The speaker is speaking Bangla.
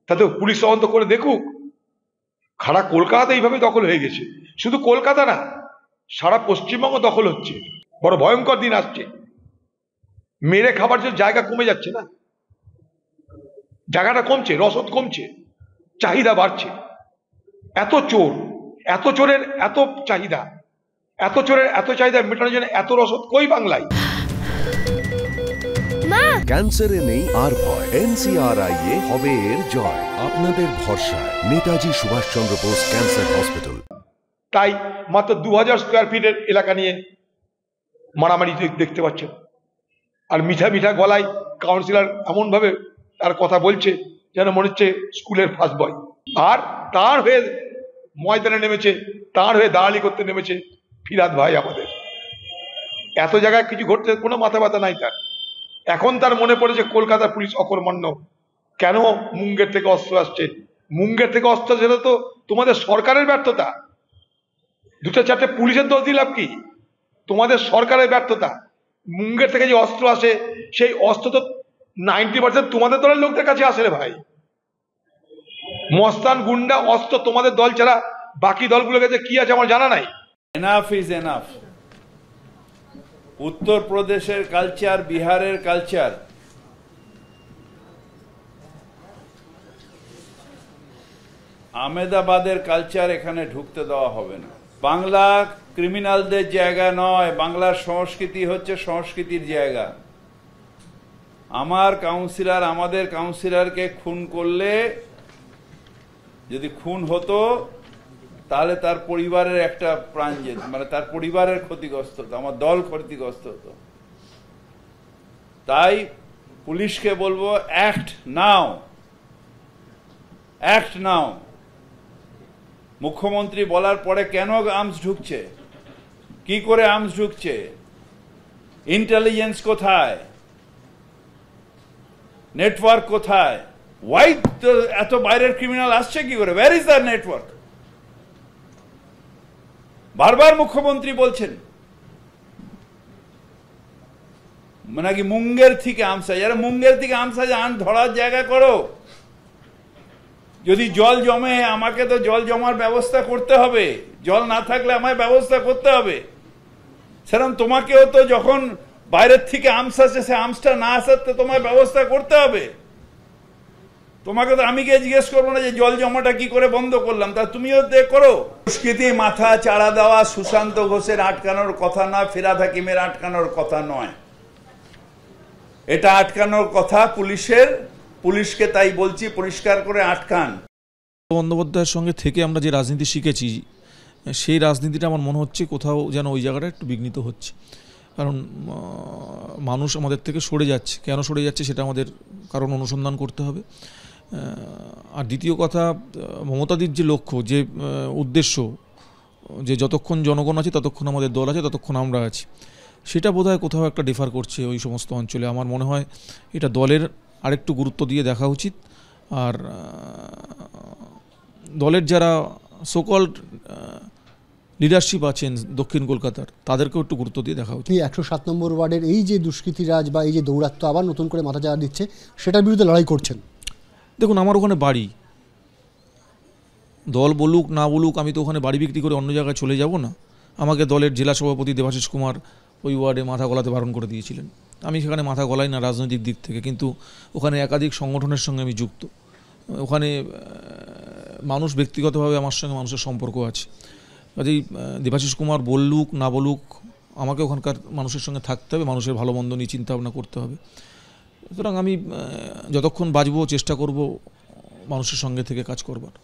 তাতে পুলিশ তদন্ত করে দেখুক। সারা কলকাতা এইভাবে দখল হয়ে গেছে, শুধু কলকাতা না, সারা পশ্চিমবঙ্গ দখল হচ্ছে। বড় ভয়ঙ্কর দিন আসছে। মেরে খাবার জন্য জায়গা কমে যাচ্ছে না, জায়গাটা কমছে, রসদ কমছে, চাহিদা বাড়ছে। এত চোর, এত চোরের এত চাহিদা, এত চোরের এত চাহিদা মেটানোর জন্য এত রসদ কই বাংলায়? ক্যান্সারে নেই আর ভয়, NCRI হবে এর জয়। আপনাদের ভরসায় নেতাজি সুভাষচন্দ্র বোস ক্যান্সার হসপিটাল। তাই মাত্র 2000 স্কোয়ার ফিটের এলাকা নিয়ে মারামারি দেখতে পাচ্ছেন। আর মিঠা মিঠা গলায় কাউন্সিলর এমন ভাবে তার কথা বলছে যেন মনে হচ্ছে স্কুলের ফার্স্ট বয়। আর তার হয়ে ময়দানে নেমেছে, তার হয়ে দাঁড়ালি করতে নেমেছে ফিরাদ ভাই আমাদের। এত জায়গায় কিছু ঘটতে কোনো মাথা ব্যথা নাই তার। এখন তার মনে পড়েছে কলকাতার পুলিশ অকর্মণ্য, কেন মুঙ্গের থেকে অস্ত্র আসছে। মুঙ্গের থেকে অস্ত্র সেটা তো তোমাদের সরকারের ব্যর্থতা। দুটো চারটে পুলিশের দোষ দিলাম কি? তোমাদের সরকারের ব্যর্থতা। মুঙ্গের থেকে যে অস্ত্র আসে সেই অস্ত্র তো 90% তোমাদের দলের লোকদের কাছে আসে রে ভাই। মস্তান গুন্ডা অস্ত্র তোমাদের দল ছাড়া বাকি দলগুলোর কাছে কি আছে আমার জানা নাই। Enough is enough. উত্তরপ্রদেশের কালচার, বিহারের কালচার, আহমেদাবাদের কালচার এখানে ঢুকতে দেওয়া হবে না। বাংলা ক্রিমিনালদের জায়গা নয়, বাংলার সংস্কৃতি হচ্ছে সংস্কৃতির জায়গা। আমার কাউন্সিলর, আমাদের কাউন্সিলরকে খুন করলে, যদি খুন হতো তাহলে তার পরিবারের একটা প্রাণ যেত, মানে তার পরিবারের ক্ষতিগ্রস্ত হতো, আমার দল ক্ষতিগ্রস্ত হতো। তাই পুলিশকে বলবো অ্যাক্ট নাও, অ্যাক্ট নাও। মুখ্যমন্ত্রী বলার পরে কেন আর্মস ঢুকছে, কি করে আর্মস ঢুকছে, ইন্টেলিজেন্স কোথায়, নেটওয়ার্ক কোথায়, হোয়াইট এত বাইরের ক্রিমিনাল আসছে কি করে, ওয়্যার ইজ দ্য নেটওয়ার্ক? বারবার মুখ্যমন্ত্রী বলছেন নাকি মুঙ্গের থেকে আমসা, যারা মুঙ্গের থেকে আমসা যান ধরার জায়গা করো। যদি জল জমে আমাকে তো জল জমার ব্যবস্থা করতে হবে, জল না থাকলে আমায় ব্যবস্থা করতে হবে। সেরকম তোমাকেও তো যখন বাইরের থেকে আমস আসে, সে আমসটা না আসাতে তোমায় ব্যবস্থা করতে হবে। তোমাকে তো আমি গিয়ে জিজ্ঞেস করবো না যে জল জমাটা কি করে বন্ধ করলাম, তা তুমিও করো। সংস্কৃতি মাথা চাড়া দেওয়া সুশান্ত ঘোষের আটকানোর কথা নয়, ফিরহাদ হাকিমের আটকানোর কথা নয়, এটা আটকানোর কথা পুলিশের। পুলিশকে তাই বলছি পরিষ্কার করে আটকান। বন্দ্যোপাধ্যায়ের সঙ্গে থেকে আমরা যে রাজনীতি শিখেছি, সেই রাজনীতিটা আমার মনে হচ্ছে কোথাও যেন ওই জায়গাটা একটু বিঘ্নিত হচ্ছে। কারণ মানুষ আমাদের থেকে সরে যাচ্ছে, কেন সরে যাচ্ছে সেটা আমাদের কারণ অনুসন্ধান করতে হবে। আর দ্বিতীয় কথা, মমতাদির যে লক্ষ্য, যে উদ্দেশ্য, যে যতক্ষণ জনগণ আছে ততক্ষণ আমাদের দল আছে, ততক্ষণ আমরা আছি, সেটা বোধহয় কোথাও একটা ডিফার করছে ওই সমস্ত অঞ্চলে। আমার মনে হয় এটা দলের আরেকটু গুরুত্ব দিয়ে দেখা উচিত। আর দলের যারা সোকল্ড লিডারশিপ আছেন দক্ষিণ কলকাতার, তাদেরকেও একটু গুরুত্ব দিয়ে দেখা উচিত। 107 নম্বর ওয়ার্ডের এই যে দুষ্কৃতিরাজ বা এই যে দৌরাত্ম্য আবার নতুন করে মাথা চাড়া দিচ্ছে, সেটার বিরুদ্ধে লড়াই করছেন। দেখুন, আমার ওখানে বাড়ি, দল বলুক না বলুক, আমি তো ওখানে বাড়ি বিক্রি করে অন্য জায়গায় চলে যাব না। আমাকে দলের জেলা সভাপতি দেবাশিস কুমার ওই ওয়ার্ডে মাথা গলাতে বারণ করে দিয়েছিলেন। আমি সেখানে মাথা গলাই না রাজনৈতিক দিক থেকে, কিন্তু ওখানে একাধিক সংগঠনের সঙ্গে আমি যুক্ত। ওখানে মানুষ ব্যক্তিগতভাবে আমার সঙ্গে মানুষের সম্পর্ক আছে। কাজেই দেবাশিস কুমার বলুক না বলুক, আমাকে ওখানকার মানুষের সঙ্গে থাকতে হবে, মানুষের ভালো মন্দ নিয়ে চিন্তাভাবনা করতে হবে। সুতরাং আমি যতক্ষণ বাঁচবো চেষ্টা করব মানুষের সঙ্গে থেকে কাজ করবার।